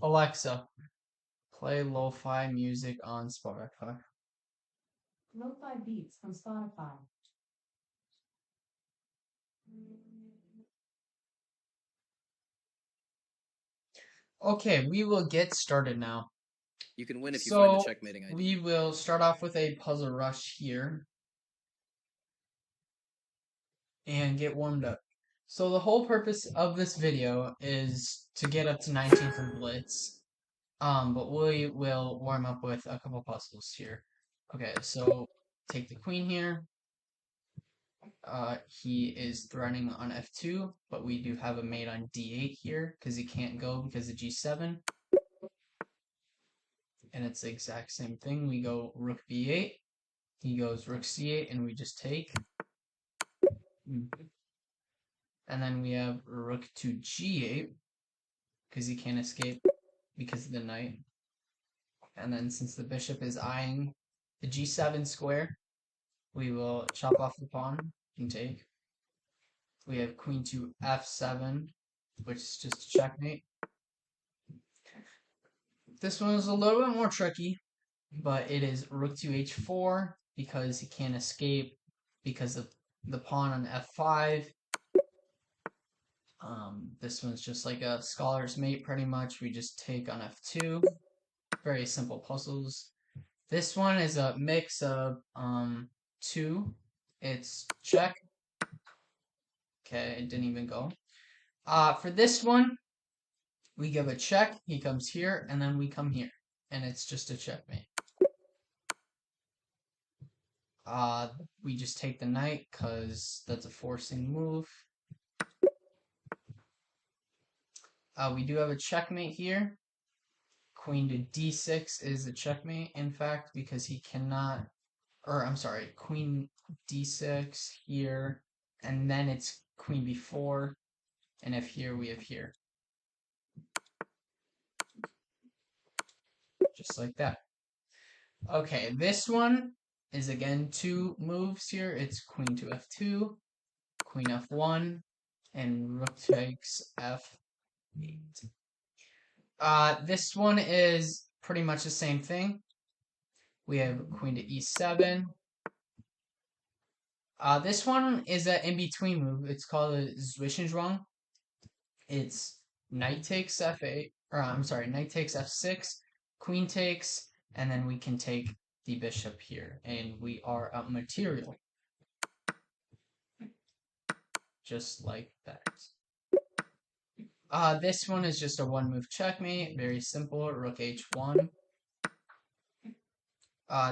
Alexa, play lo-fi music on Spotify. Lo-fi beats from Spotify. Okay, we will get started now. You can win if you find the So checkmating ID. we will start off with a puzzle rush here and get warmed up. So the whole purpose of this video is to get up to 19 for blitz. But we will warm up with a couple puzzles here. Okay, so take the queen here. He is threatening on f2, but we do have a mate on d8 here because he can't go because of g7. And it's the exact same thing. We go rook b8. He goes rook c8, and we just take. And then we have rook to g8 because he can't escape because of the knight. And then since the bishop is eyeing the g7 square, we will chop off the pawn and take. We have queen to f7, which is just a checkmate. This one is a little bit more tricky, but it is rook to h4 because he can't escape because of the pawn on f5. This one's just like a scholar's mate pretty much. We just take on f2. Very simple puzzles. This one is a mix of two. It's check. Okay, it didn't even go. For this one, we give a check. He comes here, and then we come here, and it's just a checkmate. We just take the knight because that's a forcing move. We do have a checkmate here. Queen to d6 is a checkmate, in fact, because he cannot, or I'm sorry, queen d6 here, and then it's queen b4, and if here, we have here. Just like that. Okay, this one is again two moves here. It's queen to f2, queen f1, and rook takes f8. This one is pretty much the same thing. We have queen to e7. This one is an in-between move. It's called a Zwischenschwung. It's knight takes f8, or I'm sorry, knight takes f6, queen takes, and then we can take the bishop here, and we are out material. Just like that. This one is just a one-move checkmate, very simple, rook h1.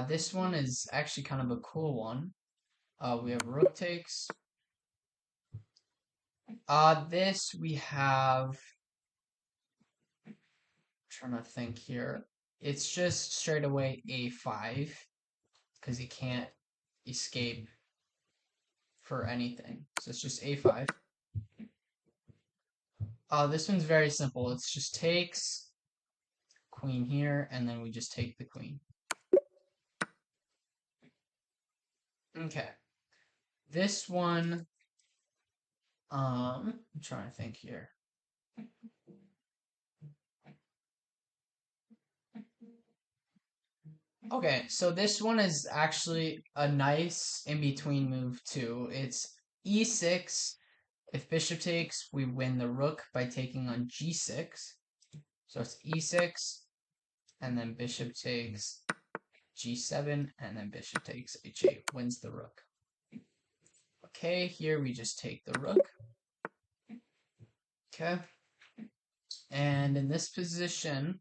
This one is actually kind of a cool one. We have rook takes. This we have, I'm trying to think here. It's just straight away a5 because he can't escape for anything. So it's just a5. This one's very simple. It's just takes, queen here, and then we just take the queen. Okay. This one, I'm trying to think here. Okay, so this one is actually a nice in-between move too. It's e6. If bishop takes, we win the rook by taking on g6. So it's e6, and then bishop takes g7, and then bishop takes h8, wins the rook. Okay, here we just take the rook. Okay. And in this position,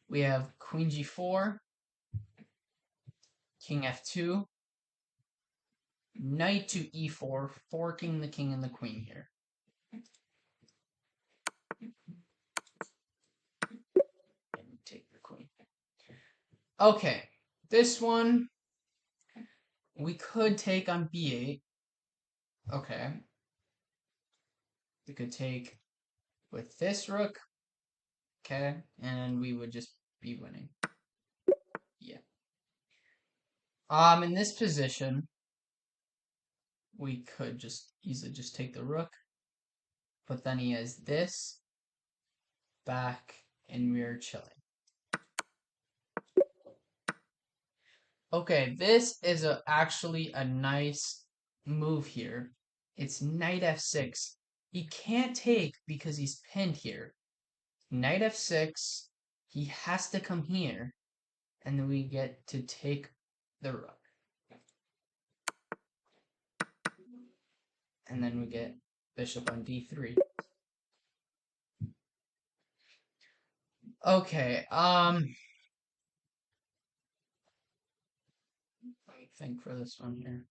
we have queen g4, king f2, knight to e4, forking the king and the queen here. And take the queen. Okay, this one, we could take on b8. Okay. We could take with this rook. Okay, and we would just be winning. Yeah. In this position, we could just easily just take the rook, but then he has this, back, and we're chilling. Okay, this is actually a nice move here. It's knight f6. He can't take because he's pinned here. Knight f6, he has to come here, and then we get to take the rook. And then we get bishop on d3. Okay, let me think for this one here.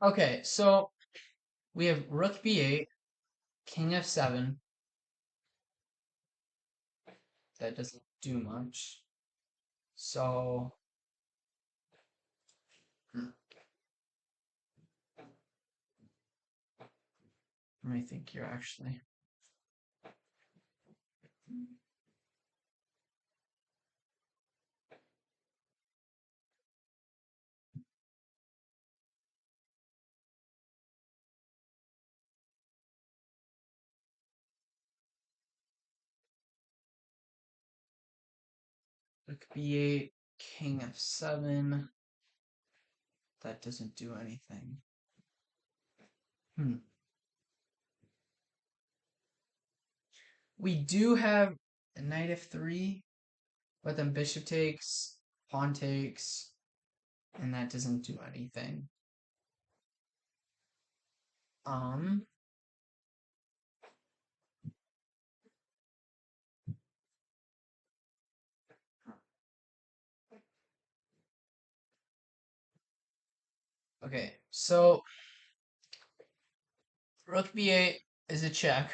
Okay, so we have rook b8, king f7. That doesn't do much. So let me think here actually. Rook b8, king f7. That doesn't do anything. We do have a knight f3, but then bishop takes, pawn takes, and that doesn't do anything. Okay, so rook b8 is a check.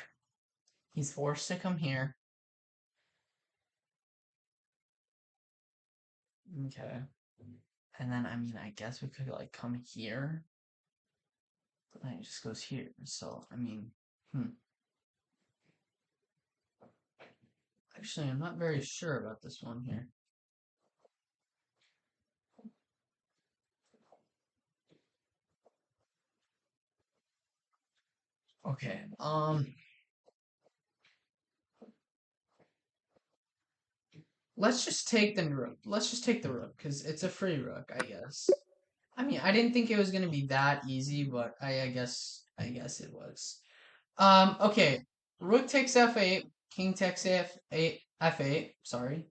He's forced to come here. Okay. And then, I mean, I guess we could, like, come here. But then it just goes here. So, I mean, Actually, I'm not very sure about this one here. Okay, let's just take the rook. Let's just take the rook, because it's a free rook, I guess. I mean, I didn't think it was gonna be that easy, but I guess it was. Okay. Rook takes f8, king takes f8, sorry.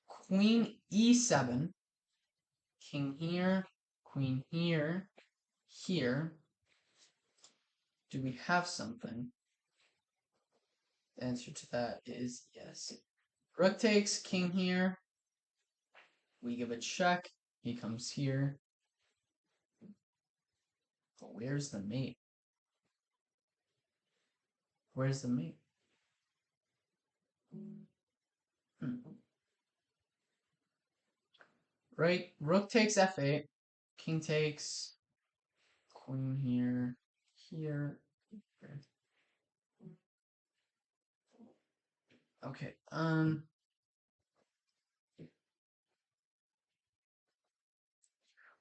Queen e7, king here, queen here, here. Do we have something? The answer to that is yes. Rook takes, king here. We give a check. He comes here. But where's the mate? Where's the mate? Right, rook takes f8, king takes, queen here, here. Okay,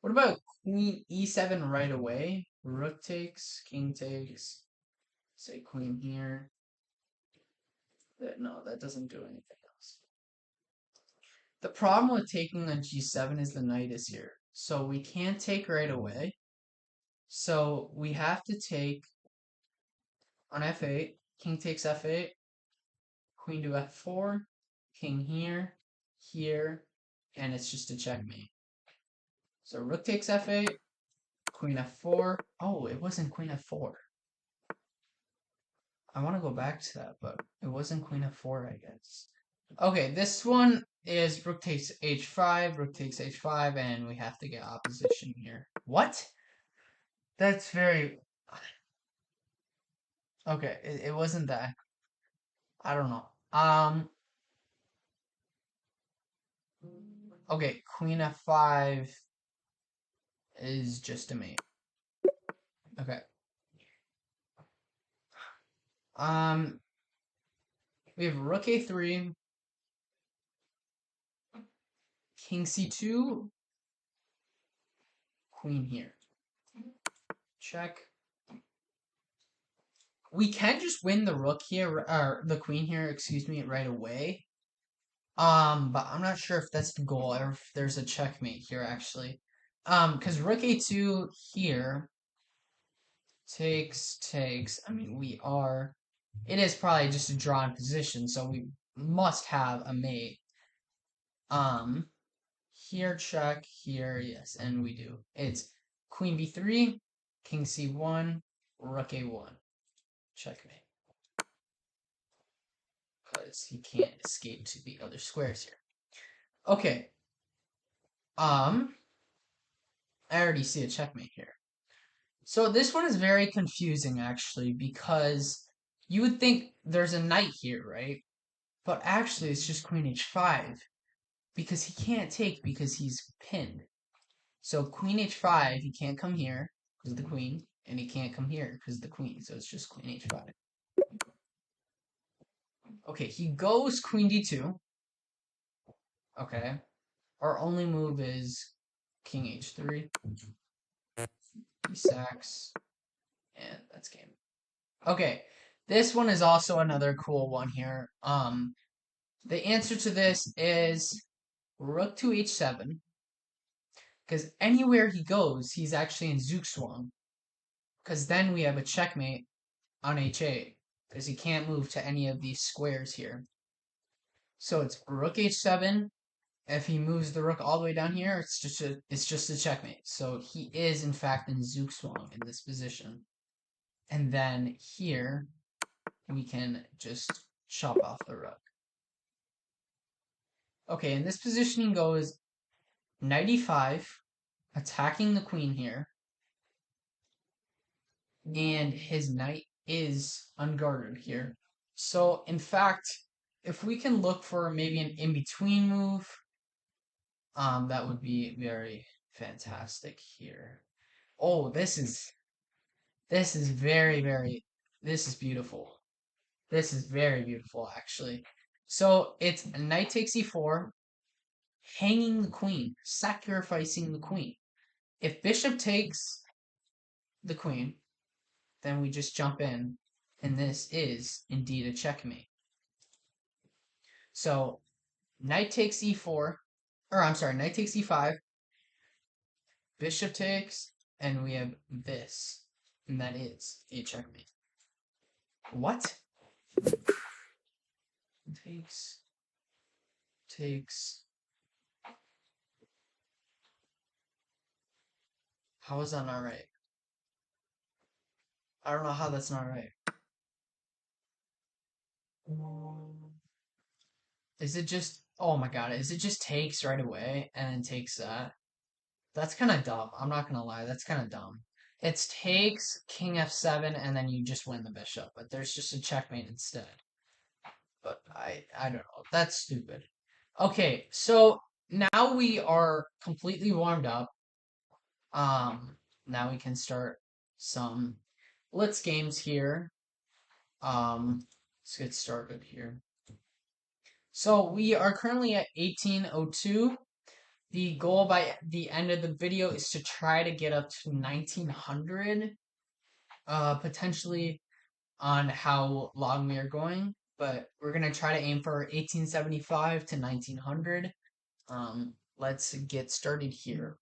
what about queen e7 right away? Rook takes, king takes, say queen here. No, that doesn't do anything else. The problem with taking on g7 is the knight is here. So we can't take right away. So we have to take on f8, king takes f8, queen to f4, king here, here, and it's just a checkmate. So rook takes f8, queen f4. Oh, it wasn't queen f4. I want to go back to that, but it wasn't queen f4, I guess. Okay, this one is rook takes h5, rook takes h5, and we have to get opposition here. What? That's very... Okay, it wasn't that. I don't know. Okay, queen f5 is just a mate. Okay. We have rook a3, king c2, queen here. Check. we can just win the rook here, or the queen here, excuse me, right away. But I'm not sure if that's the goal or if there's a checkmate here actually. Because rook a2 here takes. I mean, it is probably just a drawn position, so we must have a mate. Here check, here, yes, and we do. It's queen b3, king c1, rook a1. Checkmate. Because he can't escape to the other squares here. Okay. I already see a checkmate here. So this one is very confusing actually, because you would think there's a knight here, right? But actually it's just queen h5, because he can't take because he's pinned. So queen h5, he can't come here because of the queen, and he can't come here because of the queen, so it's just queen h5. Okay, he goes queen d2. Okay. Our only move is king h3. He sacks, and that's game. Okay, this one is also another cool one here. The answer to this is rook to h7, because anywhere he goes, he's actually in Zugzwang, because then we have a checkmate on h8, because he can't move to any of these squares here. So it's rook h7. If he moves the rook all the way down here, it's just a checkmate. So he is in fact in Zugzwang in this position. And then here we can just chop off the rook. Okay, in this position he goes knight e5, attacking the queen here. And his knight is unguarded here. So in fact, if we can look for maybe an in-between move, that would be very fantastic here. Oh, this is this is beautiful. This is very beautiful, actually. So it's knight takes e4, hanging the queen, sacrificing the queen. If bishop takes the queen, then we just jump in, and this is indeed a checkmate. So knight takes e4, or I'm sorry, knight takes e5, bishop takes, and we have this, and that is a checkmate. What? Takes. How is that not right? I don't know how that's not right. Is it just, oh my god, is it just takes right away and then takes that? That's kind of dumb. I'm not gonna lie, that's kind of dumb. It's takes king f7 and then you just win the bishop, but there's just a checkmate instead. But I don't know. That's stupid. Okay, so now we are completely warmed up. Now we can start some blitz games here. Let's get started here. So we are currently at 1802. The goal by the end of the video is to try to get up to 1900, potentially on how long we are going, but we're going to try to aim for 1875 to 1900. Let's get started here.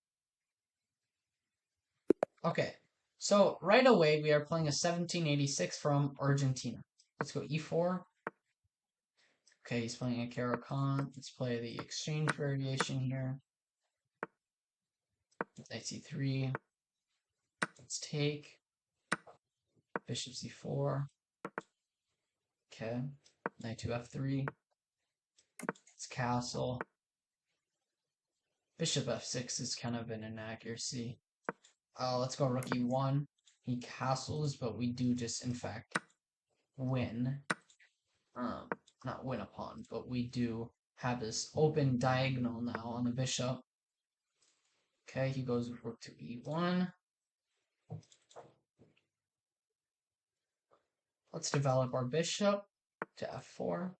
Okay, so right away we are playing a 1786 from Argentina. Let's go e4. Okay, he's playing a Caro-Kann. Let's play the exchange variation here. Knight c3. Let's take. Bishop c4. Okay. Knight to f3. Let's castle. Bishop f6 is kind of an inaccuracy. Let's go rook e1. He castles, but we do just, in fact, win. Not win a pawn, but we do have this open diagonal now on the bishop. Okay, he goes with rook to e1. Let's develop our bishop to f4.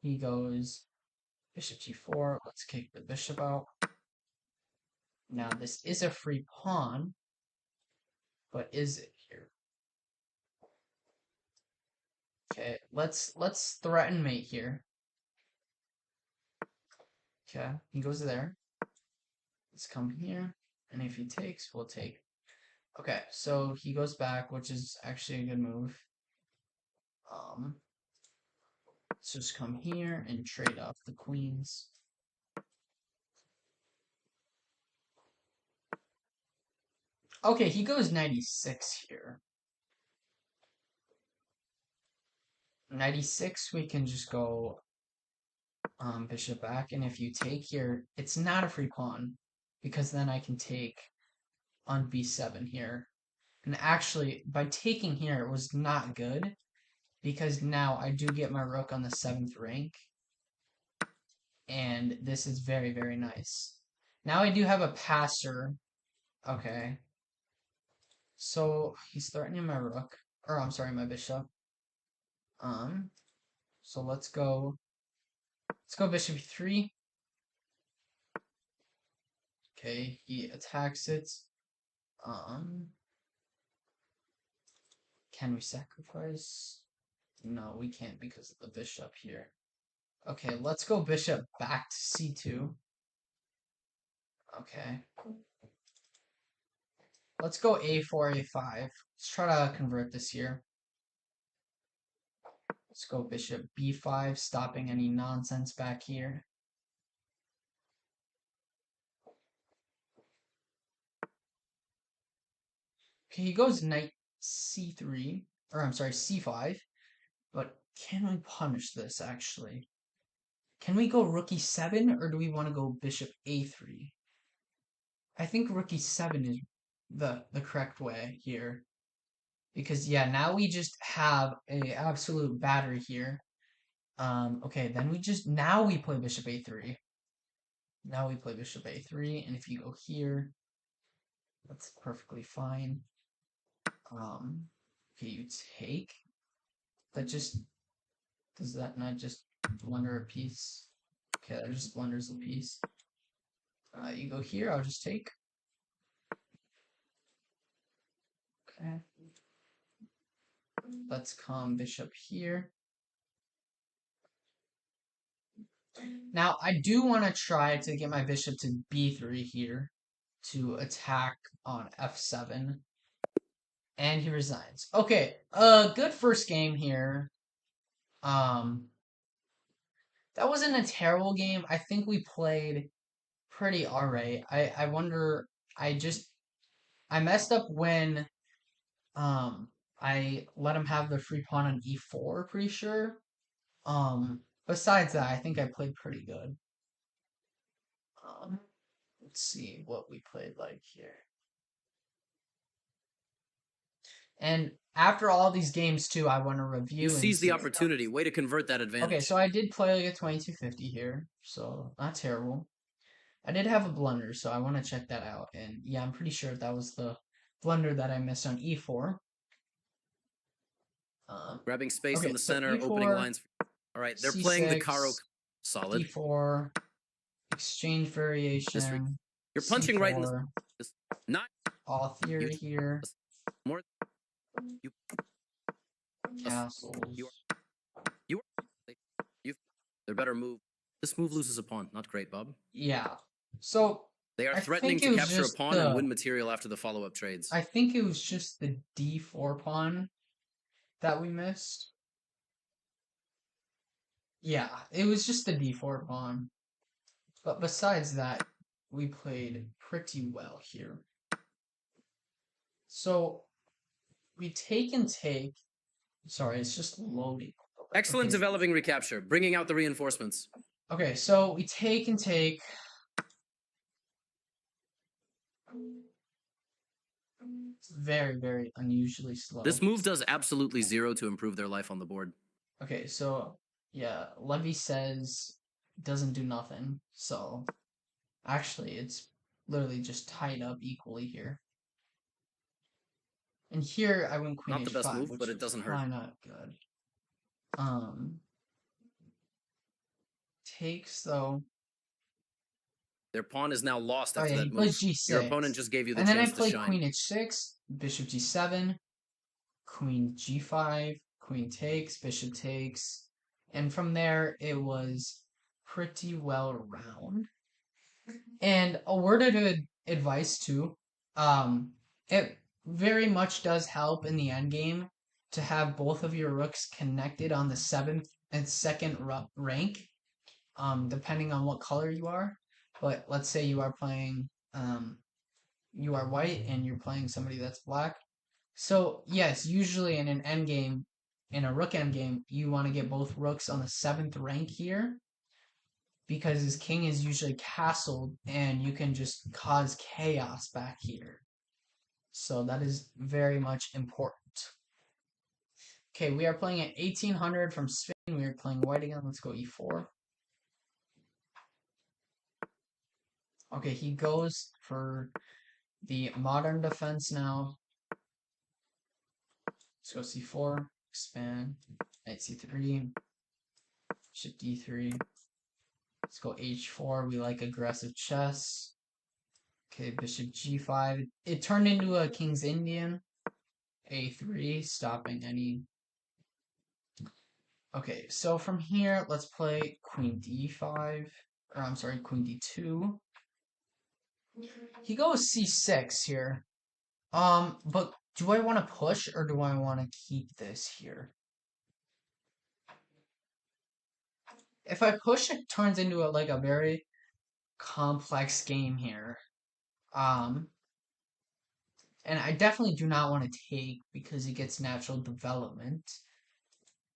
He goes bishop g4. Let's kick the bishop out. Now this is a free pawn, but is it here? Okay, let's threaten mate here. Okay, he goes there. Let's come here, and if he takes, we'll take. Okay, so he goes back, which is actually a good move. Let's just come here and trade off the queens. Okay, he goes 96 here. 96, we can just go bishop back, and if you take here, it's not a free pawn, because then I can take on b7 here. And actually, by taking here, it was not good, because now I do get my rook on the 7th rank, and this is very, very nice. Now I do have a passer. Okay. So he's threatening my rook, or I'm sorry, my bishop. So let's go bishop e3. Okay, he attacks it. Can we sacrifice? No, we can't because of the bishop here. Okay, let's go bishop back to c2. Okay. Let's go a4, a5. Let's try to convert this here. Let's go bishop b5, stopping any nonsense back here. Okay, he goes knight c3, or I'm sorry, c5. But can we punish this, actually? Can we go rook e7, or do we want to go bishop a3? I think rook e7 is the correct way here. Because, yeah, now we just have a absolute battery here. Okay, then now we play bishop a3. Now we play bishop a3, and if you go here, that's perfectly fine. Okay, you take. Does that not just blunder a piece? Okay, that just blunders a piece. You go here, I'll just take. Okay. Let's come bishop here. Now, I do want to try to get my bishop to b3 here to attack on f7. And he resigns. Okay, good first game here. That wasn't a terrible game. I think we played pretty alright. I wonder, I messed up when I let him have the free pawn on e4, pretty sure. Besides that, I think I played pretty good. Let's see what we played like here. And after all these games too, I want to review. You seized the opportunity. Way to convert that advantage. Okay, so I did play like a 2250 here, so not terrible. I did have a blunder, so I want to check that out. And yeah, I'm pretty sure that was the blunder that I missed on e4. Grabbing space okay, in the so center, E4, opening lines. All right, they're C6, playing the Caro solid. D4, exchange variation. You're punching C4, right in the not all theory here. more. You Castles. They're better move. This move loses a pawn. Not great, Bob. Yeah. So they are threatening to capture a pawn and win material after the follow-up trades. I think it was just the D4 pawn that we missed. Yeah, it was just the D4 pawn. But besides that, we played pretty well here. So we take and take. Sorry, it's just loading. Excellent developing recapture, bringing out the reinforcements. Okay, so we take and take. It's very, very unusually slow. This move does absolutely zero to improve their life on the board. Okay, so yeah, Levy says doesn't do nothing. So actually, it's literally just tied up equally here. And here I went queen Not the best h5, move, but it doesn't hurt. Why not good? Takes though. Their pawn is now lost after that move. G6. Your opponent just gave you the chance to shine. And then I played queen h6, bishop g7, queen g5, queen takes, bishop takes, and from there it was pretty well round. And a word of advice too, it very much does help in the endgame to have both of your rooks connected on the 7th and 2nd rank, depending on what color you are. But let's say you are playing, you are white and you're playing somebody that's black. So yes, usually in an endgame, in a rook endgame, you want to get both rooks on the 7th rank here, because his king is usually castled and you can just cause chaos back here. So that is very much important. Okay, we are playing at 1800 from Spain. We are playing white again. Let's go e4. Okay, he goes for the modern defense now. Let's go c4, expand, knight c3, bishop d3. Let's go h4. We like aggressive chess. Okay, bishop g5. It turned into a King's Indian. a3, stopping any. Okay, so from here, let's play queen d5. Or I'm sorry, queen d2. He goes c6 here. But do I want to push or do I want to keep this here? If I push, it turns into a very complex game here. And I definitely do not want to take because he gets natural development.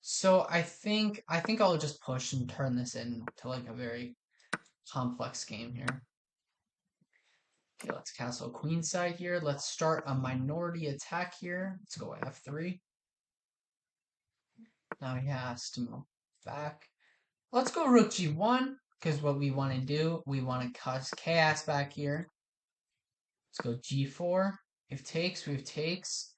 So I think I'll just push and turn this into a very complex game here. Okay, let's castle queenside here. Let's start a minority attack here. Let's go f3. Now he has to move back. Let's go rook g1, because what we want to do, we want to cause chaos back here. Let's go g4. If takes, we have takes.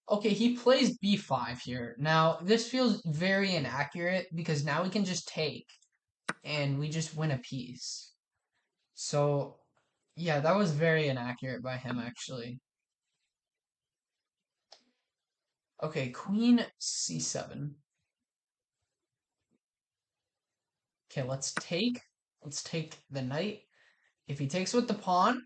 Okay, he plays b5 here. Now, this feels very inaccurate because now we can just take and we just win a piece. So, yeah, that was very inaccurate by him, actually. Okay, queen c7. Okay, let's take. Let's take the knight. If he takes with the pawn,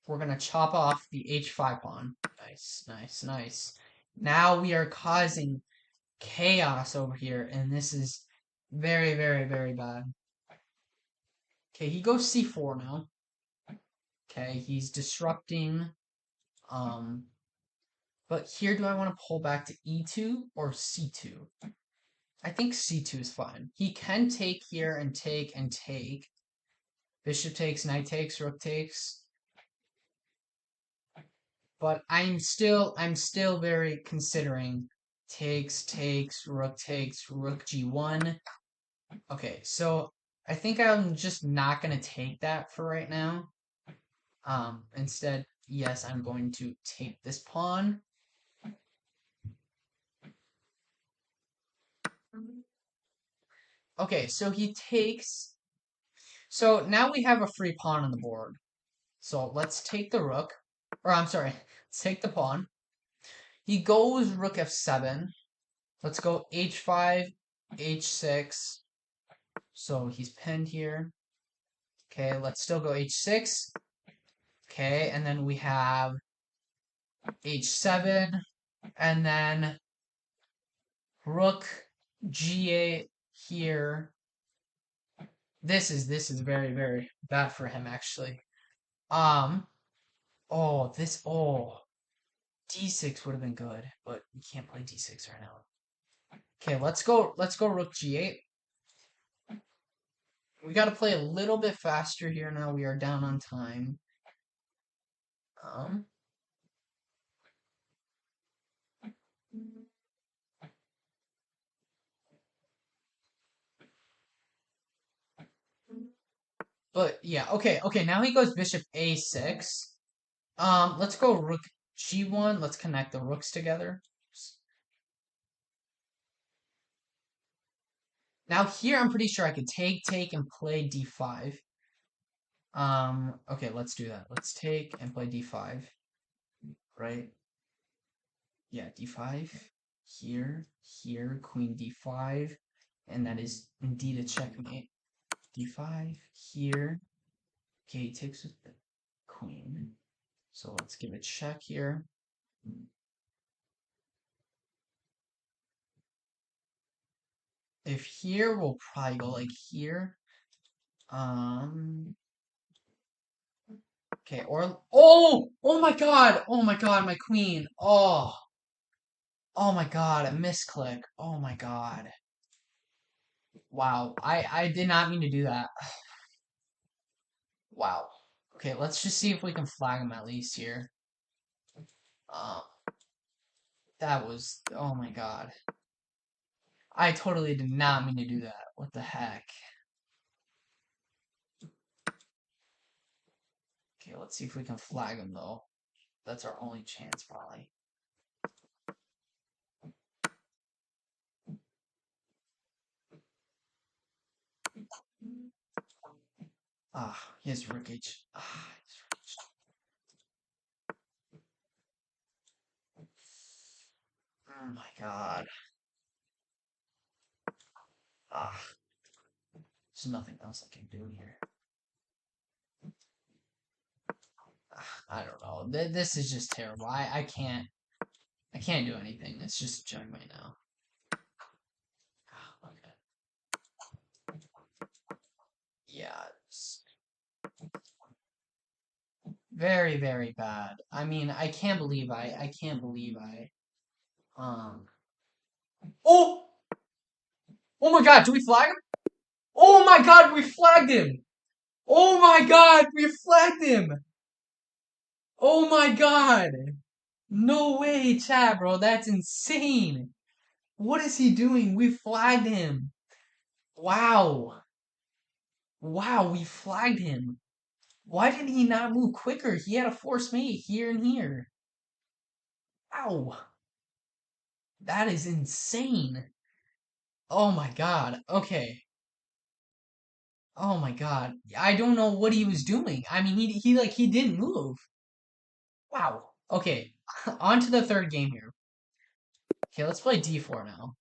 we're going to chop off the h5 pawn. Nice, nice, nice. Now we are causing chaos over here, and this is very, very, very bad. Okay, he goes c4 now. Okay, he's disrupting. But here, do I want to pull back to e2 or c2? I think c2 is fine. He can take here and take and take. Bishop takes, knight takes, rook takes. But I'm still very considering takes, rook g1. Okay, so I think I'm just not gonna take that for right now. Instead, yes, I'm going to take this pawn. Okay, so he takes. So now we have a free pawn on the board. So let's take the rook. Or I'm sorry, let's take the pawn. He goes rook f7. Let's go h5, h6. So he's pinned here. Okay, let's still go h6. Okay, and then we have h7. And then rook g8 here. This is very, very bad for him, actually. D6 would have been good, but we can't play d6 right now. Okay, let's go rook g8. We got to play a little bit faster here now. We are down on time. But yeah, okay, now he goes bishop a6. Let's go rook g1. Let's connect the rooks together. Now here, I'm pretty sure I could take, and play d5. Okay, let's do that. Let's take and play d5. Right? Yeah, d5. Here, queen d5. And that is indeed a checkmate. d5, here. Okay, he takes with the queen. So let's give a check here. If here, we'll probably go like here. Okay, or oh my god, my queen. Oh my god, a misclick. Oh my god. Wow, I did not mean to do that. Wow. Okay, let's just see if we can flag him at least here. Um, that was, oh my god. I totally did not mean to do that. What the heck? Okay, let's see if we can flag him though. That's our only chance probably. He has rook h. Oh my god. There's nothing else I can do here. I don't know. This is just terrible. I can't do anything. It's just a checkmate now. Okay. Yeah, it's very, very bad. I mean, I can't believe I oh! Oh my god, do we flag him? Oh my god, we flagged him! Oh my god, we flagged him! Oh my god! No way, chat, bro. That's insane. What is he doing? We flagged him. Wow. Wow, we flagged him. Why did he not move quicker? He had a force mate here and here. Ow. That is insane. Oh my god. Okay. Oh my god. I don't know what he was doing. I mean, he didn't move. Wow. Okay. On to the third game here. Okay, let's play d4 now.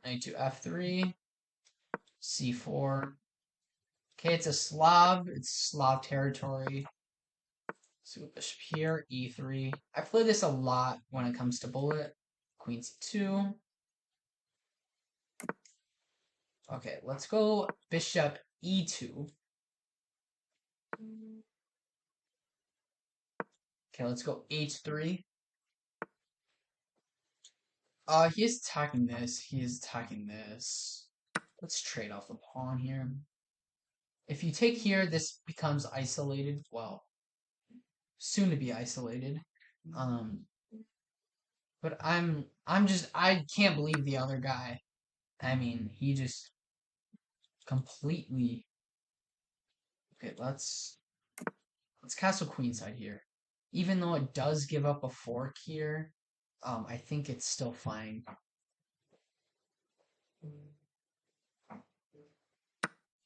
Knight to f3. c4. Okay, it's a Slav. It's Slav territory. So bishop here, e3. I play this a lot when it comes to bullet. Queen c2. Okay, let's go bishop e2. Okay, let's go h3. He is attacking this. He is attacking this. Let's trade off the pawn here. If you take here, this becomes isolated. Well, soon to be isolated. But I can't believe the other guy. I mean, he just completely. Okay, let's castle queenside here. Even though it does give up a fork here, I think it's still fine.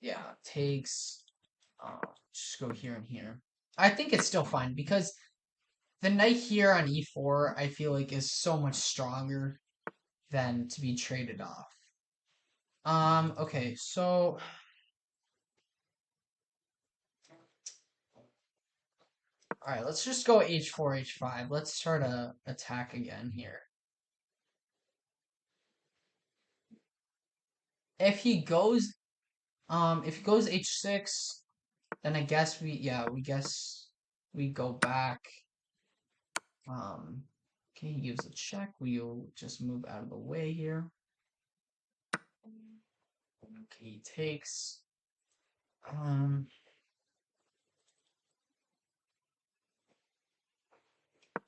Yeah, takes. Just go here and here. I think it's still fine because the knight here on e4, I feel like is so much stronger than to be traded off. Okay, so alright, let's just go h4, h5. Let's try to attack again here. If he goes h6, then I guess we go back. Okay, he gives a check. We'll just move out of the way here. Okay, he takes.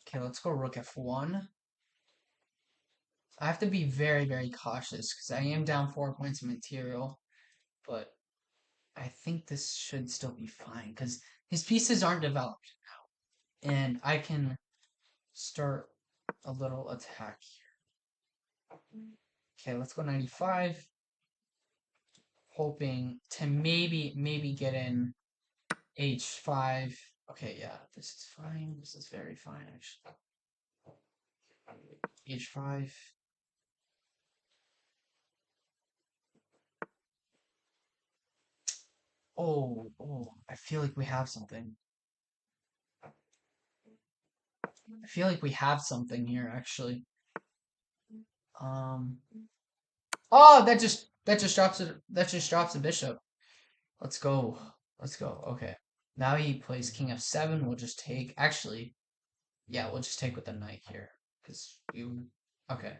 Okay, let's go rook f1. I have to be very, very cautious because I am down 4 points of material, but I think this should still be fine because his pieces aren't developed now, and I can start a little attack here. Okay, let's go 95. hoping to maybe get in h5. Okay, yeah, this is fine. This is very fine, actually. h5. Oh, I feel like we have something. I feel like we have something here, actually. Oh, that just drops a bishop. Let's go. Let's go. Okay. Now he plays king f7. We'll just take. Actually, yeah, we'll just take with the knight here. Because you. Okay.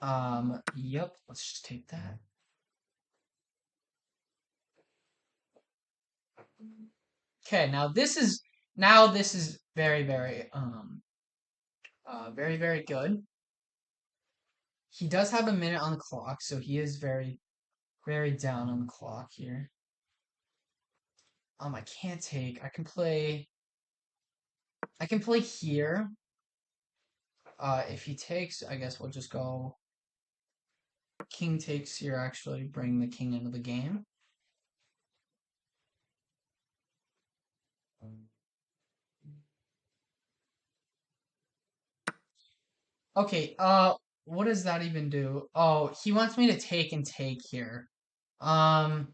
Yep. Let's just take that. Okay. Now this is very very good. He does have a minute on the clock, so he is very down on the clock here. I can't take. I can play here. If he takes, I guess we'll just go king takes here, actually bring the king into the game. Okay, what does that even do? Oh, he wants me to take and take here. But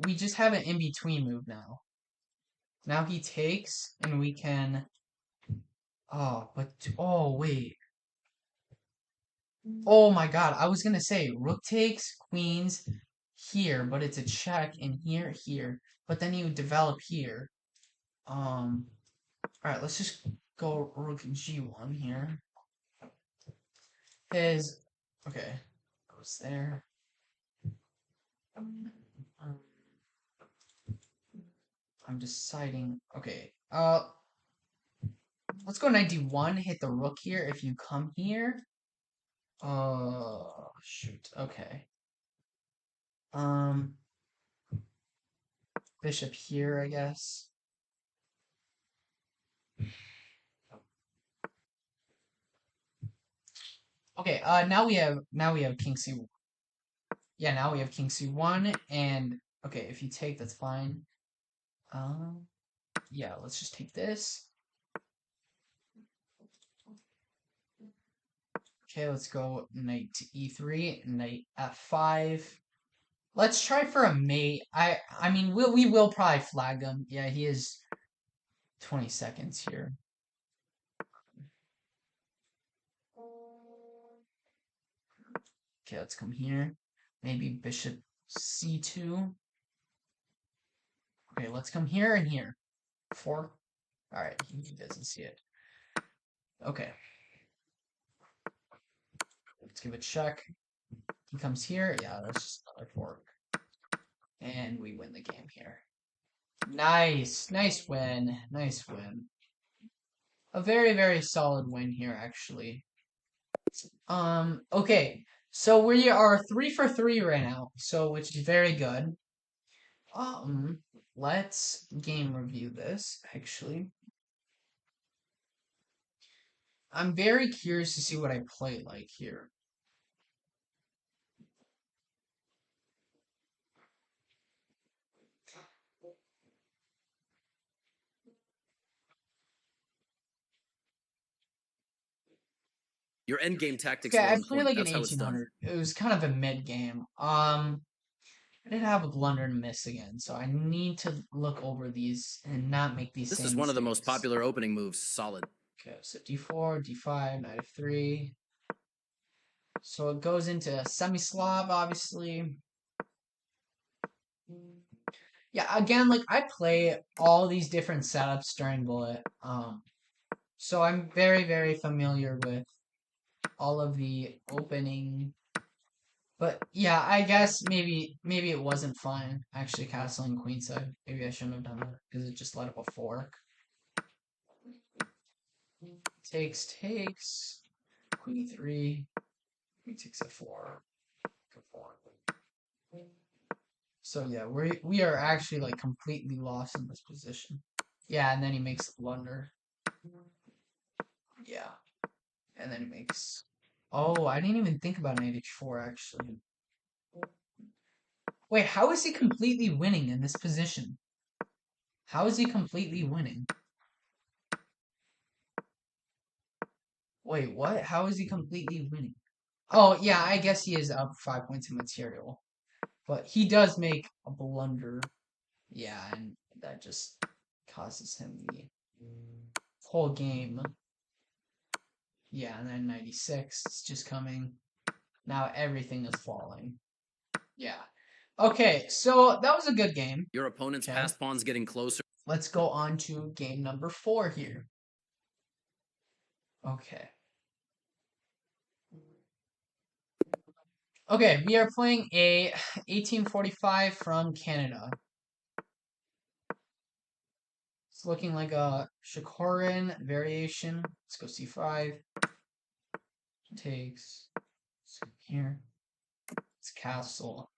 we just have an in-between move now. Now he takes, and we can... Oh, wait. Oh my god, I was gonna say, rook takes, queens here, but it's a check, and here. But then you develop here. Alright, let's just go rook g1 here. Okay, goes there. I'm deciding. Okay, let's go knight d1. Hit the rook here. If you come here, shoot. Okay. Bishop here, I guess. Okay. Now we have king c. Yeah, now we have king c1, and okay, if you take, that's fine. Yeah, let's just take this. Okay, let's go knight to e3, knight f5. Let's try for a mate. I mean, we will probably flag him. Yeah, he is 20 seconds here. Okay, let's come here. Maybe bishop c2. Okay, let's come here and here. 4. Alright, he doesn't see it. Okay. Let's give it a check. He comes here. Yeah, that's just another fork. And we win the game here. Nice. Nice win. Nice win. A very solid win here, actually. Okay. So we are 3 for 3 right now. So, which is very good. Let's game review this, actually. I'm very curious to see what I play like here. Your endgame tactics Okay, were I on played point. like an That's how it's done. 1800. It was kind of a mid game. I did have a blunder and miss again, so I need to look over these and not make these This same is one of the most mistakes. popular opening moves. Solid. Okay, so d4, d5, knight f3. So it goes into semi-Slav, obviously. Yeah, again, like I play all these different setups during Bullet. So I'm very familiar with all of the opening. But yeah, I guess maybe it wasn't fun actually castling queenside. Maybe I shouldn't have done that because it just let up a fork. Takes queen e3, queen takes f4, f4. So yeah, we are actually like completely lost in this position. Yeah, and then he makes the blunder. Yeah, and then he makes. Oh, I didn't even think about knight h4 actually. Wait, how is he completely winning in this position? How is he completely winning? Wait, what? How is he completely winning? Oh, yeah, I guess he is up 5 points in material. But he does make a blunder. Yeah, and that just causes him the whole game. Yeah, and then 96 is just coming. Now everything is falling. Yeah. Okay, so that was a good game. Your opponent's Okay. passed pawn's getting closer. Let's go on to game number 4 here. Okay. Okay, we are playing a 1845 from Canada. It's looking like a Shakoran variation. Let's go c5. Takes. Let's go here. It's castle.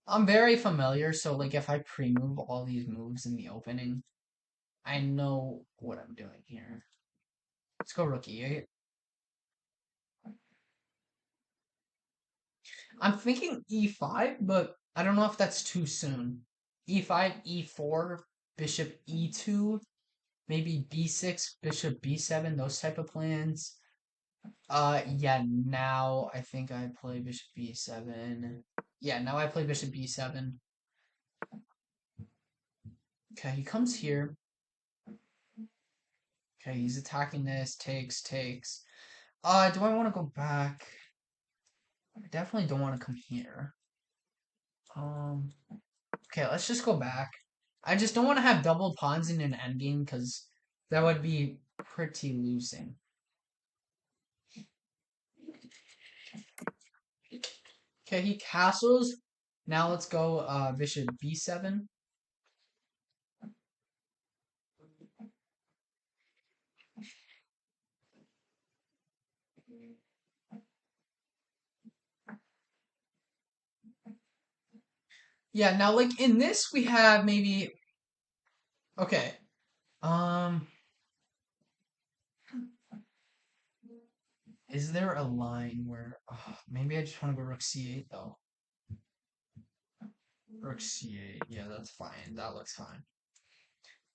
I'm very familiar, so like if I pre-move all these moves in the opening, I know what I'm doing here. Let's go rook e8. I'm thinking e5, but I don't know if that's too soon. e5, e4, bishop e2, maybe b6, bishop b7, those type of plans. Yeah, now I think I play bishop b7. Yeah, now I play bishop b7. Okay, he comes here. Okay, he's attacking this, takes. Do I want to go back? I definitely don't want to come here. Okay, let's just go back. I just don't want to have double pawns in an endgame because that would be pretty losing. Okay, he castles. Now let's go bishop b7. Yeah, now like in this we have maybe okay. Is there a line where maybe I just want to go rook c8 though. Rook c8. Yeah, that's fine. That looks fine.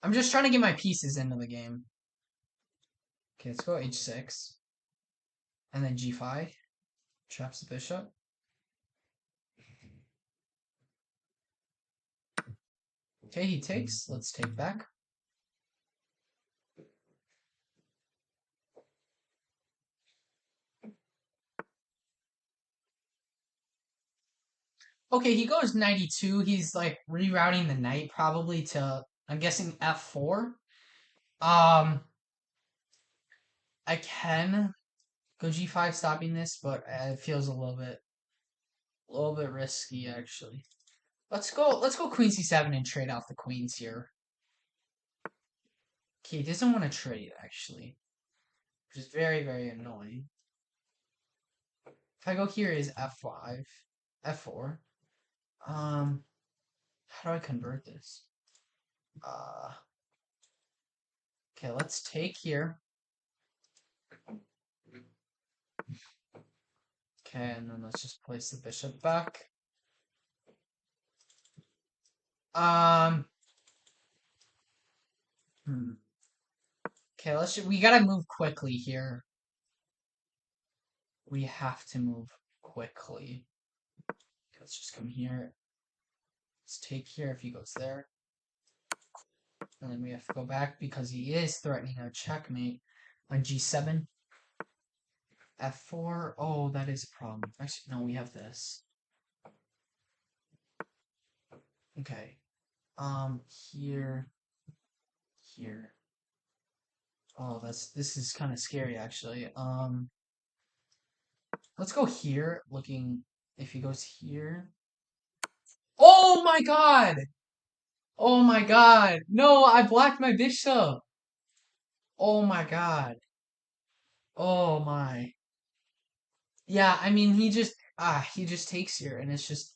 I'm just trying to get my pieces into the game. Okay, let's go h6. And then g5. Traps the bishop. Okay, he takes. Let's take back. Okay, he goes 92. He's like rerouting the knight probably to, I'm guessing, f4. I can go g5 stopping this, but it feels a little bit risky actually. Let's go queen c7 and trade off the queens here. Okay, he doesn't want to trade actually, which is very, very annoying. If I go here is f5, f4. How do I convert this? Okay, let's take here. Okay, and then let's just place the bishop back. Okay, we gotta move quickly here. We have to move quickly. Okay, let's just come here. Let's take here if he goes there. And then we have to go back because he is threatening our checkmate on g7. f4. Oh, that is a problem. Actually, no, we have this. Okay. Here. Oh, this is kind of scary actually. Let's go here, looking if he goes here. Oh my god! Oh my god! No, I blocked my bishop! Oh my god. Oh my. Yeah, I mean he just takes here and it's just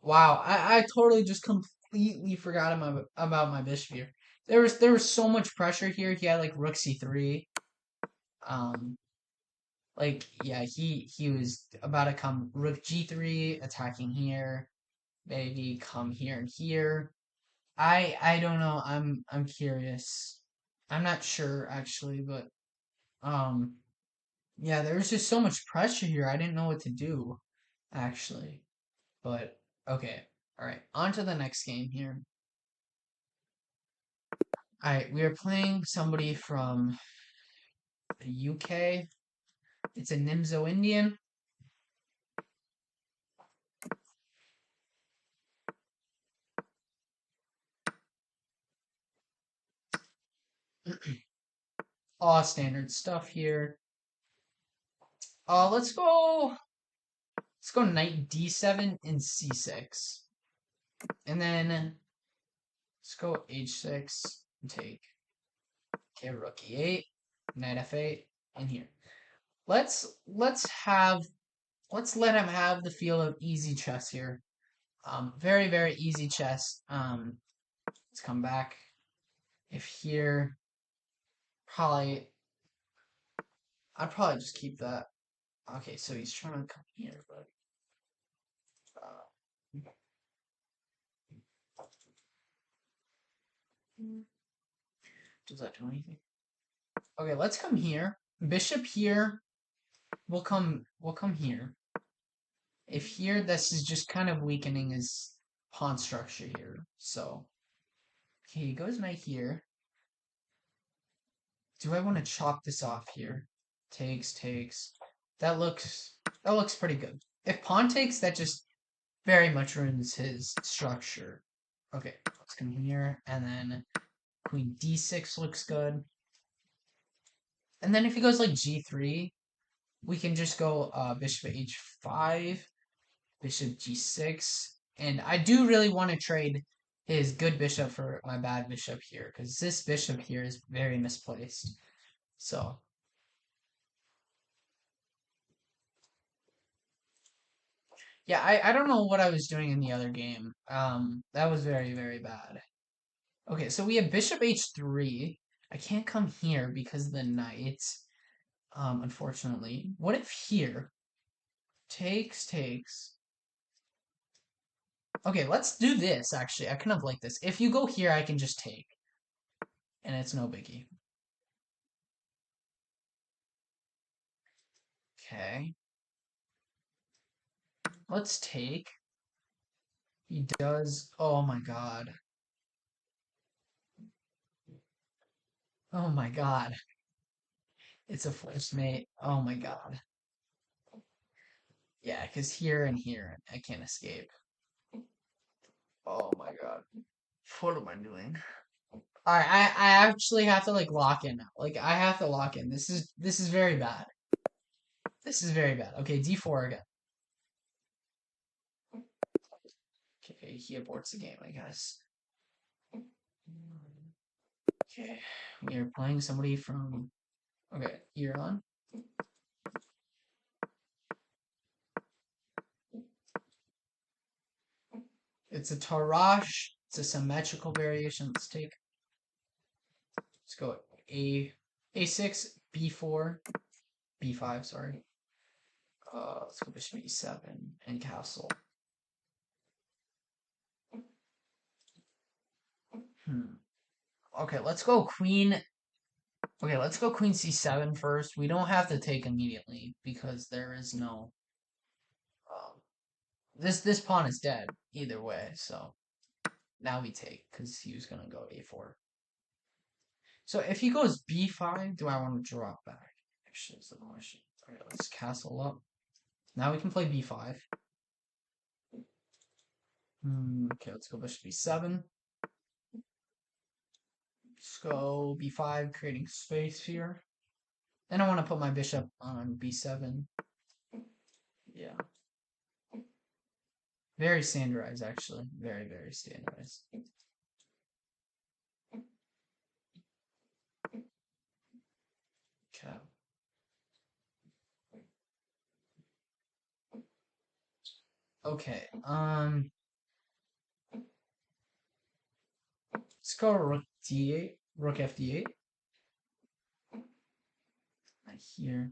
wow. I totally just completely forgot about my bishop here. There was so much pressure here. He had like rook c3. Like, yeah, he was about to come rook g3, attacking here, maybe come here and here. I don't know. I'm curious. I'm not sure actually, but yeah, there was just so much pressure here. I didn't know what to do actually. But okay. All right. On to the next game here. All right, we are playing somebody from the UK. It's a Nimzo Indian. All standard stuff here. Let's go knight d7 and c6. And then let's go h6 and take. Okay, rook e8, knight f8, and here. Let's let him have the feel of easy chess here. Very, very easy chess. Let's come back. If here, I'd probably just keep that. Okay, so he's trying to come here, but does that do anything? Okay, let's come here. Bishop here. We'll come here. If here, this is just kind of weakening his pawn structure here. So, okay, he goes knight here. Do I want to chop this off here? Takes. That looks pretty good. If pawn takes, that just very much ruins his structure. Okay, let's come here, and then queen d6 looks good. And then if he goes like g3, we can just go bishop h5, bishop g6, and I do really want to trade his good bishop for my bad bishop here, because this bishop here is very misplaced. So, yeah, I don't know what I was doing in the other game. That was very, very bad. Okay, so we have bishop h3. I can't come here because of the knight, unfortunately. What if here? Takes. Okay, let's do this, actually. I kind of like this. If you go here, I can just take. And it's no biggie. Okay. Let's take. He does. Oh my god. Oh my god. It's a forced mate. Oh my god. Yeah, because here and here, I can't escape. Oh my god. What am I doing? Alright, I actually have to like lock in now. Like I have to lock in. This is very bad. This is very bad. Okay, d4 again. Okay, he aborts the game, I guess. Okay, we are playing somebody from Iran. It's a Tarash. It's a symmetrical variation. Let's go a6, b4, b5, sorry. Let's go bishop e7 and castle. Okay, let's go queen. Okay, let's go queen c7 first. We don't have to take immediately because there is no. This pawn is dead either way. So now we take because he was gonna go a4. So if he goes b5, do I want to drop back? Actually, is the question. Okay, let's castle up. Now we can play b5. Okay, let's go bishop b7. Let's go b5, creating space here. Then I want to put my bishop on b7. Yeah. Very standardized, actually. Very, very standardized. Okay. Okay, let's go rook d8, rook f d8. Right here.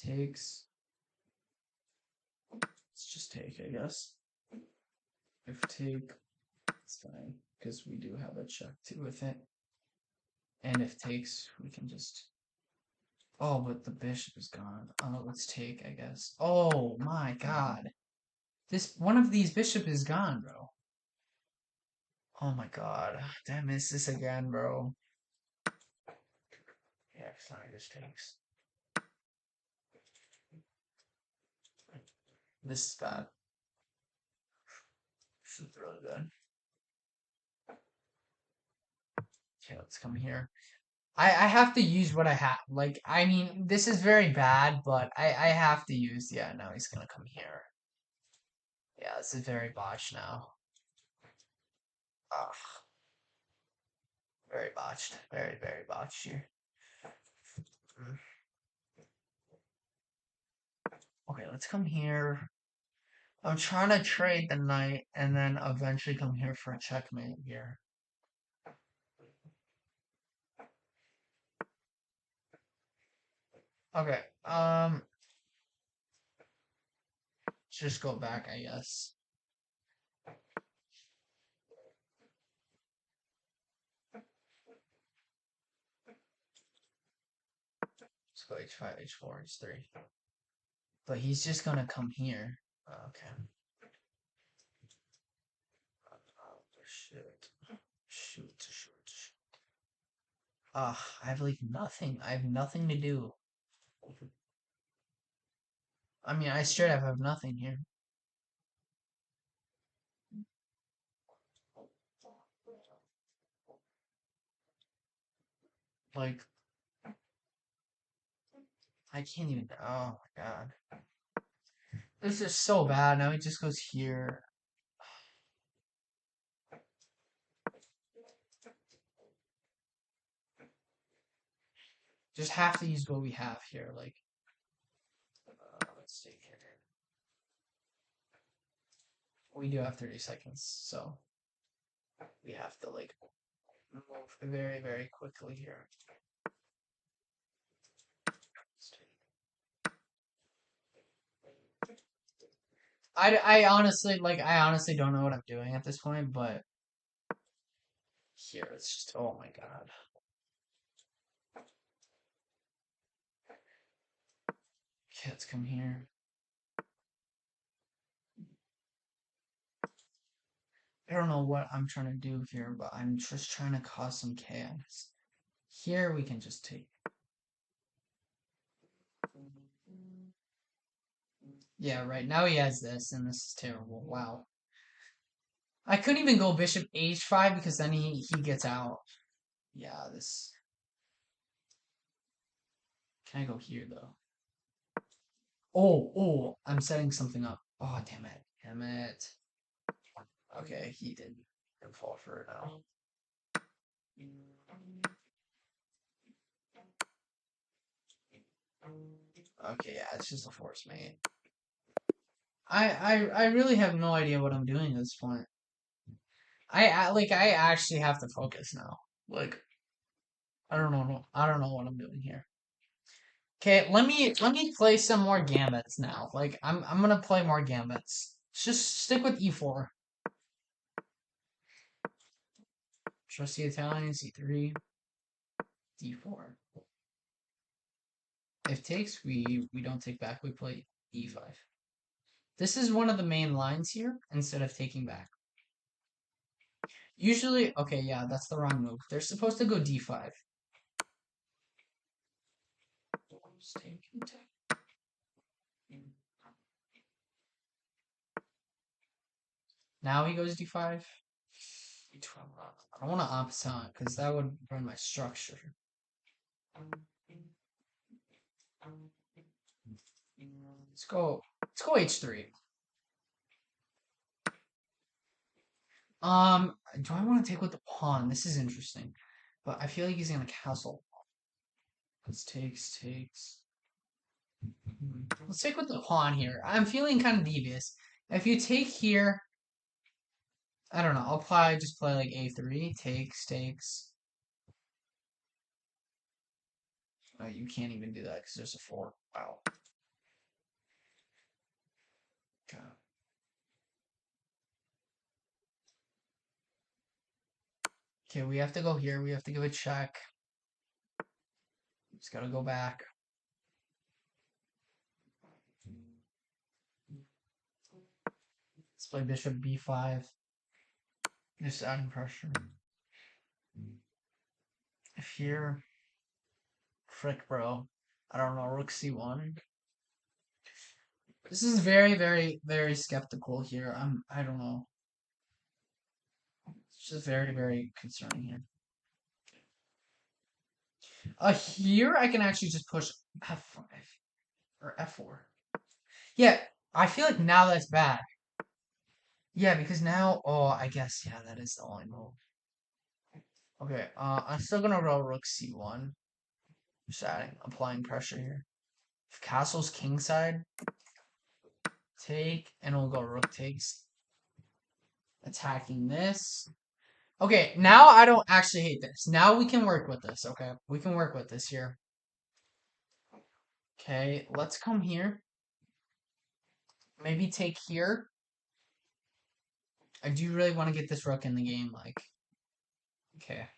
takes. Let's just take, I guess. If take, it's fine, because we do have a check too with it. And if takes, we can just... Oh, but the bishop is gone. Let's take, I guess. Oh my god. One of these bishop is gone, bro. Oh my god. Did I miss this again, bro? Yeah, it's not just takes. This is bad. This is really good. Okay, let's come here. I have to use what I have. Like, I mean, this is very bad, but I have to use... Yeah, now he's gonna come here. Yeah, this is very botched now. Ugh. Very botched. Very, very botched here. Okay, let's come here. I'm trying to trade the knight and then eventually come here for a checkmate here. Okay, just go back, I guess. Let's go h5, h4, h3. But he's just gonna come here. Okay. Oh, shit. Shoot. I have like nothing. I have nothing to do. I mean, I straight up have nothing here. Like, I can't even... Oh my god. This is so bad. Now he just goes here. Just have to use what we have here. Like, let's see here. We do have 30 seconds, so we have to like move very, very quickly here. I honestly don't know what I'm doing at this point, but here it's just... Oh my god. Okay, let's come here. I don't know what I'm trying to do here, but I'm just trying to cause some chaos. Here we can just take... Yeah, right. Now he has this, and this is terrible. Wow. I couldn't even go bishop h5 because then he gets out. Yeah, this... Can I go here, though? Oh, I'm setting something up. Oh, damn it. Okay, he didn't fall for it now. Okay, yeah, it's just a force mate. I really have no idea what I'm doing at this point. I actually have to focus now. Like, I don't know what I'm doing here. Okay, let me play some more gambits now. Like, I'm gonna play more gambits. Just stick with e4. Trust the Italians, e3, d4. If takes, we don't take back, we play e5. This is one of the main lines here, instead of taking back. Usually, okay, yeah, that's the wrong move. They're supposed to go d5. Now he goes d5. I don't want to opposite because that would ruin my structure. Let's go h3. Do I want to take with the pawn? This is interesting. But I feel like he's gonna castle. Let's takes. Let's take with the pawn here. I'm feeling kind of devious. If you take here, I don't know. I'll probably just play like a3. Takes. Oh, you can't even do that because there's a 4. Wow. Okay, we have to go here. We have to give a check. Just gotta go back. Let's play bishop b5. Just adding pressure. If here, frick, bro. I don't know. Rook c1. This is very, very, very skeptical here. I don't know. It's just very, very concerning here. Here I can actually just push f5 or f4. Yeah, I feel like now that's bad. Yeah, because now, oh, I guess, yeah, that is the only move. Okay, I'm still gonna roll rook c1. Just applying pressure here. If castle's kingside, take, and we'll go rook takes. Attacking this. Okay, now I don't actually hate this. Now we can work with this, okay? We can work with this here. Okay, let's come here. Maybe take here. I do really want to get this rook in the game, like. Okay.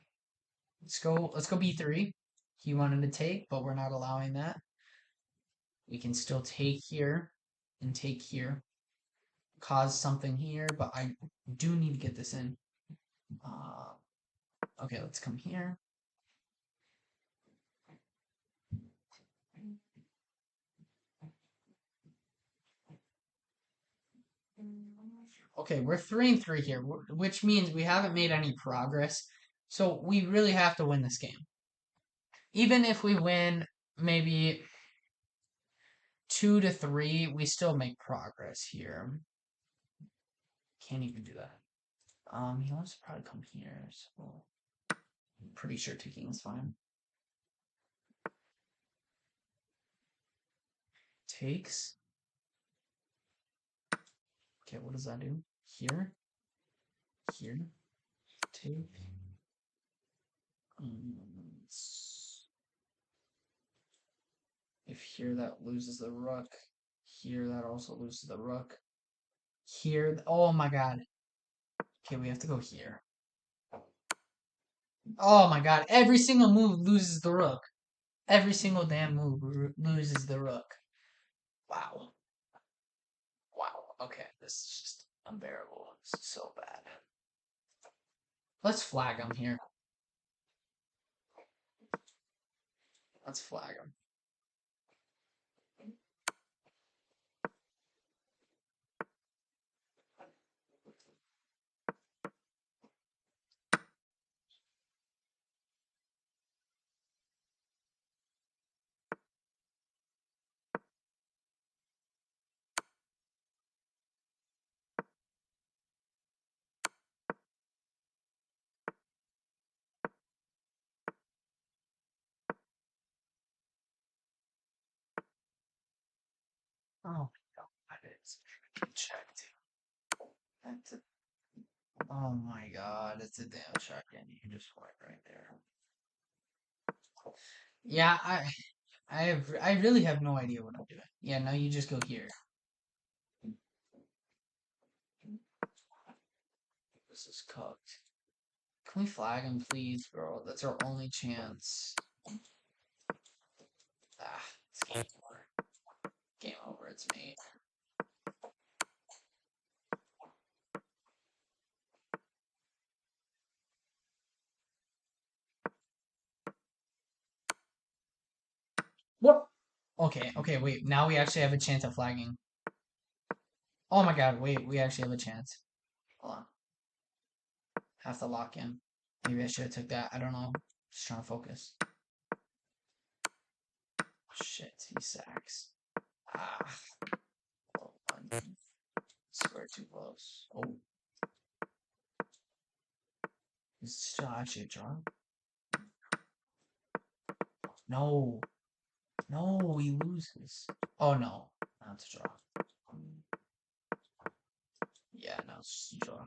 Let's go b3. He wanted to take, but we're not allowing that. We can still take here and take here. Cause something here, but I do need to get this in. Okay, let's come here. Okay, we're 3-3 here, which means we haven't made any progress. So we really have to win this game. Even if we win maybe 2-3, we still make progress here. Can't even do that. He wants to probably come here, so I'm pretty sure taking is fine. Takes. Okay, what does that do? Here. Here. Take. If here that loses the rook. Here that also loses the rook. Here. Oh my god. Okay, we have to go here. Oh my god. Every single move loses the rook. Every single damn move loses the rook. Wow. Wow. Okay, this is just unbearable. This is so bad. Let's flag him here. Let's flag him. Oh my god, it's checked. That's a, oh my god, it's a damn check, and you just went right there. Yeah, I really have no idea what I'm doing. Yeah, now you just go here. This is cooked. Can we flag him, please, bro? That's our only chance. Ah, it's game over. Game over, it's mate. What? Okay, wait. Now we actually have a chance of flagging. Oh my god, wait. We actually have a chance. Hold on. Have to lock in. Maybe I should have took that. I don't know. Just trying to focus. Shit, he sacks. Ah. Oh, square too close. Oh. Is still actually a draw? No. No, he loses. Oh no. Now it's a draw. Yeah, now it's just a draw.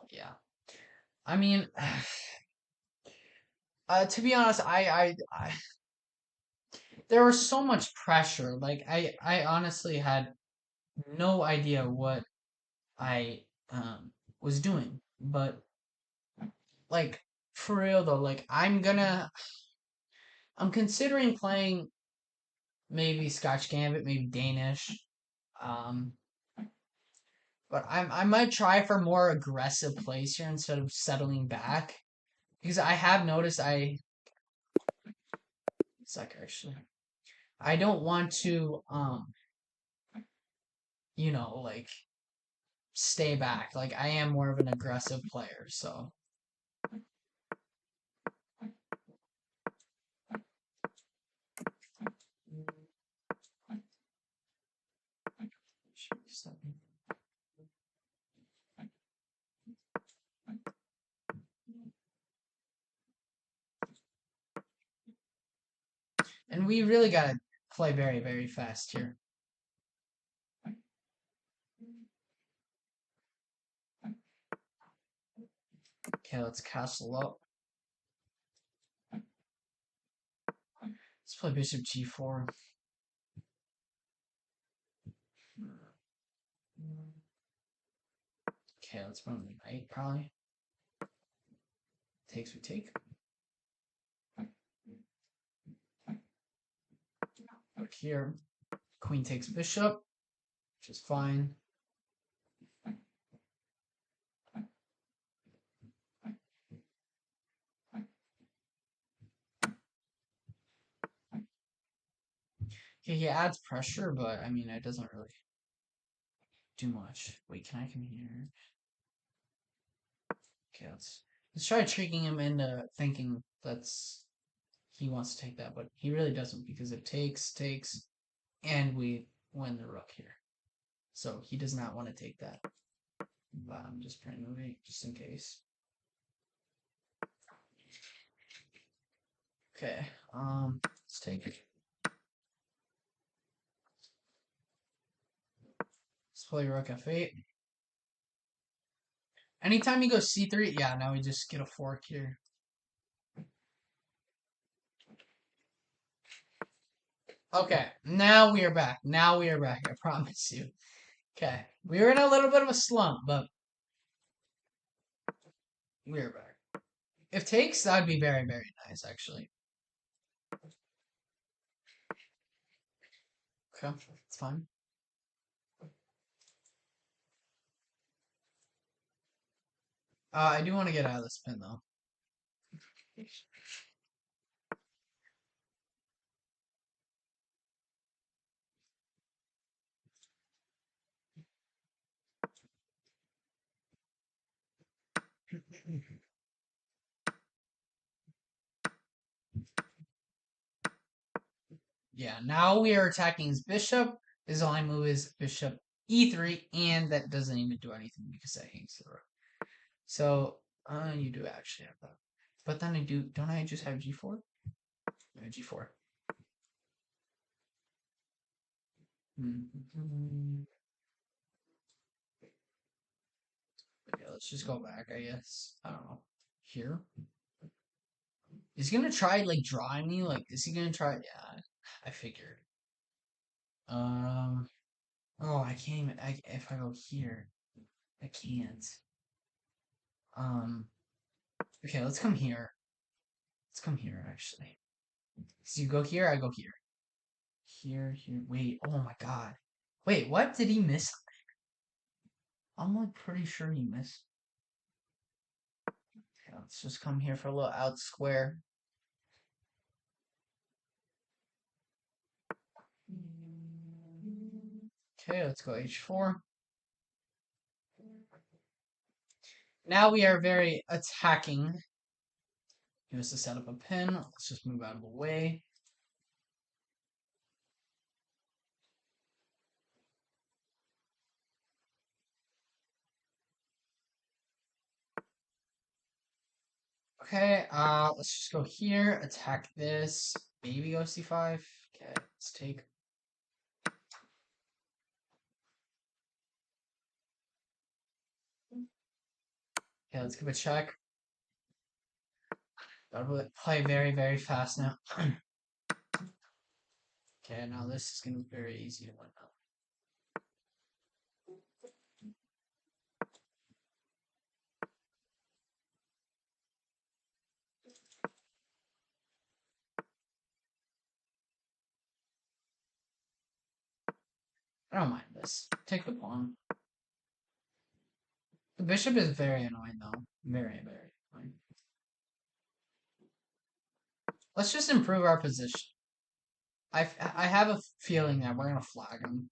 Yeah. I mean, to be honest, there was so much pressure. Like I honestly had no idea what I was doing. But like for real though, like I'm considering playing maybe Scotch Gambit, maybe Danish. Um but I might try for more aggressive plays here instead of settling back. Because I have noticed I suck actually. I don't want to like stay back. Like I am more of an aggressive player, so and we really gotta play very, very fast here. Okay, let's castle up. Let's play bishop g4. Okay, let's run the knight, probably. Takes, we take. Look here. Queen takes bishop, which is fine. Okay, he adds pressure, but I mean, it doesn't really do much. Wait, can I come here? Okay, let's try tricking him into thinking that's he wants to take that, but he really doesn't because it takes, and we win the rook here. So he does not want to take that. But I'm just pre-moving just in case. Okay, let's take it. Let's play rook f8. Anytime you go c3, yeah, now we just get a fork here. Okay, now we are back. Now we are back, I promise you. Okay, we were in a little bit of a slump, but we are back. If takes, that'd be very, very nice, actually. Okay, it's fine. I do want to get out of this pin, though. Yeah, now we are attacking his bishop. His only move is bishop e3, and that doesn't even do anything because that hangs the rook. So, you do actually have that. But then don't I just have g4? No, g4. Okay, let's just go back, I guess. I don't know. Here? Is he gonna try, like, drawing me? Like, is he gonna try? Yeah, I figured. Oh, I can't even, if I go here, I can't. Okay, let's come here. Let's come here, actually. So you go here, I go here. Here, here, wait, oh my god. Wait, what? Did he miss? I'm like pretty sure he missed. Okay, let's just come here for a little out square. Okay, let's go h4. Now we are very attacking. He wants to set up a pin. Let's just move out of the way. Okay, let's just go here, attack this, maybe go c5. Okay, let's take. Okay, let's give a check. Gotta play very, very fast now. Okay, now this is gonna be very easy to win now. I don't mind this. Take the pawn. The bishop is very annoying though. Very, very annoying. Let's just improve our position. I have a feeling that we're gonna flag him.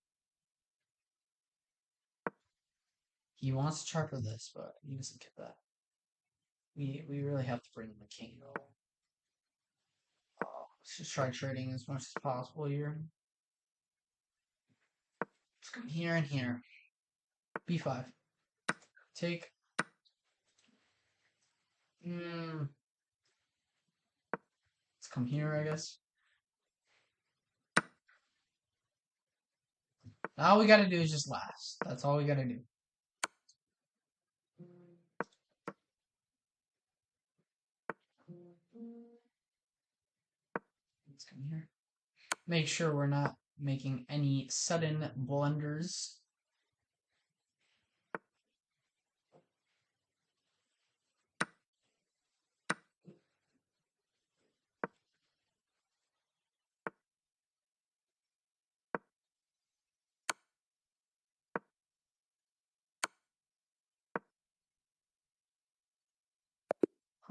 He wants to chart for this, but he doesn't get that. We really have to bring in the king though. Let's just try trading as much as possible here. Let's come here and here. B5. Take. Let's come here, I guess. All we gotta do is just last. That's all we gotta do. Let's come here. Make sure we're not making any sudden blunders.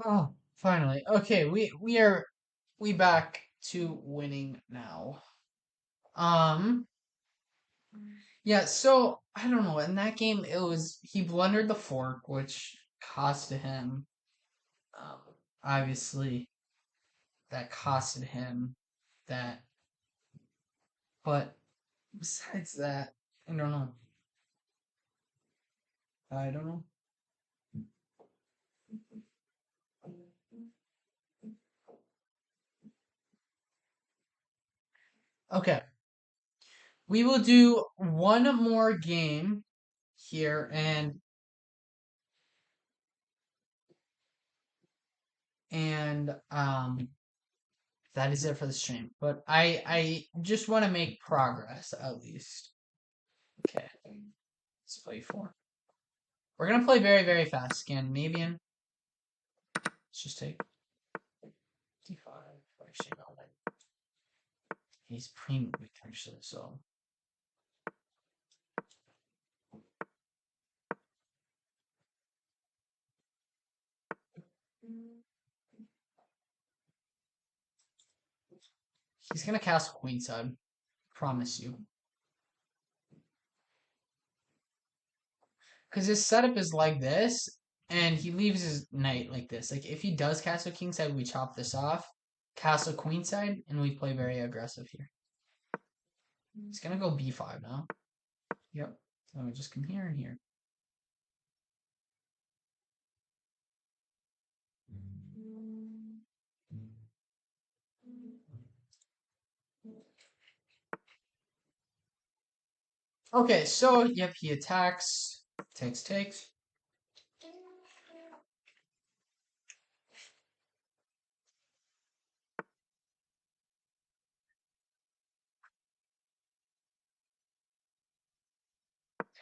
Oh, finally. Okay, we back to winning now. Yeah, so I don't know. In that game, he blundered the fork, which costed him. Um, Obviously, that costed him that. But besides that, I don't know. I don't know. Okay, we will do one more game here, and that is it for the stream. But I just want to make progress at least. Okay, let's play 4. We're gonna play very, very fast. Scandinavian. Let's just take d5. Actually, no. He's pre-moving, actually, so. He's gonna cast queenside. Promise you. Because his setup is like this, and he leaves his knight like this. Like, if he does castle kingside, we chop this off, castle queenside, and we play very aggressive here. He's gonna go b5 now. Yep. So we just come here and here. Okay, so, yep, he attacks. Takes.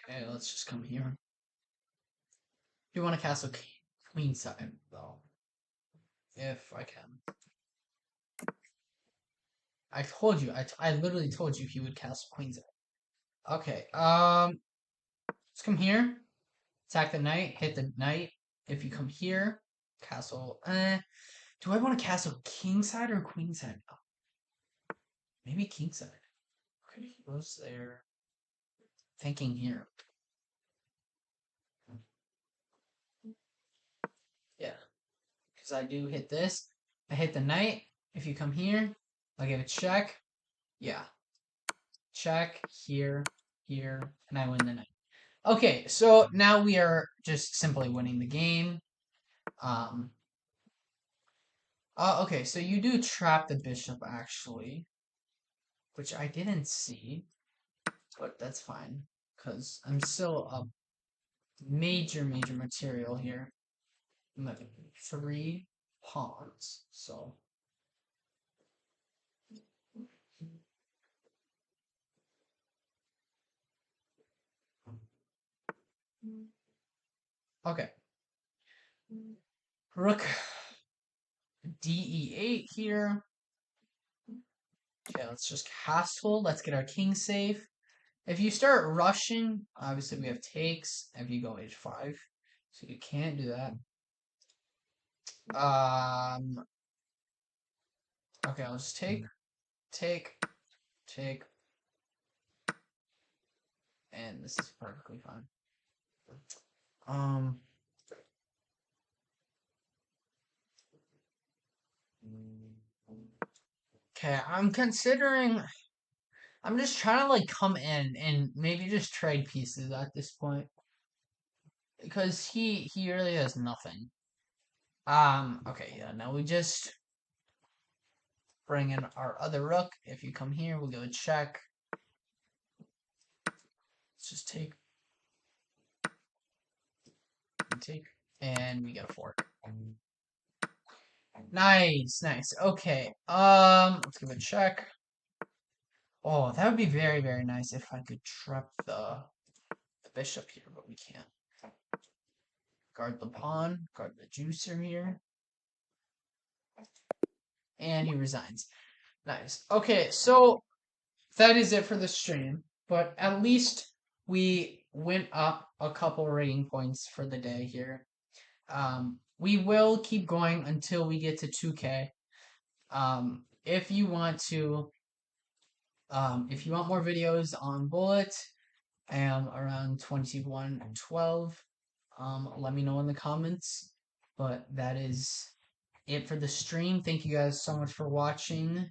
Okay, let's just come here. Do want to castle queenside, though. If I can. I told you, I literally told you he would castle queenside. Okay, let's come here. Attack the knight, hit the knight. If you come here, castle, do I want to castle kingside or queenside? Oh, maybe kingside. Okay, he goes there. Thinking here. Yeah. Because I do hit this. I hit the knight. If you come here, I'll give it check. Yeah. Check, here, and I win the knight. Okay, so now we are just simply winning the game. Okay, so you do trap the bishop, actually. Which I didn't see. But that's fine. Because I'm still a major material here. I'm at 3 pawns, so. Okay. Rook DE8 here. Okay, let's just castle. Let's get our king safe. If you start rushing, obviously we have takes. If you go h5, so you can't do that. Okay, I'll just take, and this is perfectly fine. Okay, I'm just trying to like come in and maybe just trade pieces at this point. Because he really has nothing. Okay, yeah, now we just bring in our other rook. If you come here, we'll go check. Let's just take, and we get a fork. Nice, nice. Okay, let's give it a check. Oh, that would be very, very nice if I could trap the bishop here, but we can't. Guard the pawn, guard the juicer here. And he resigns. Nice. Okay, so that is it for the stream, but at least we went up a couple rating points for the day here. We will keep going until we get to 2K. If you want more videos on Bullet, I am around 2112. Let me know in the comments. But that is it for the stream. Thank you guys so much for watching.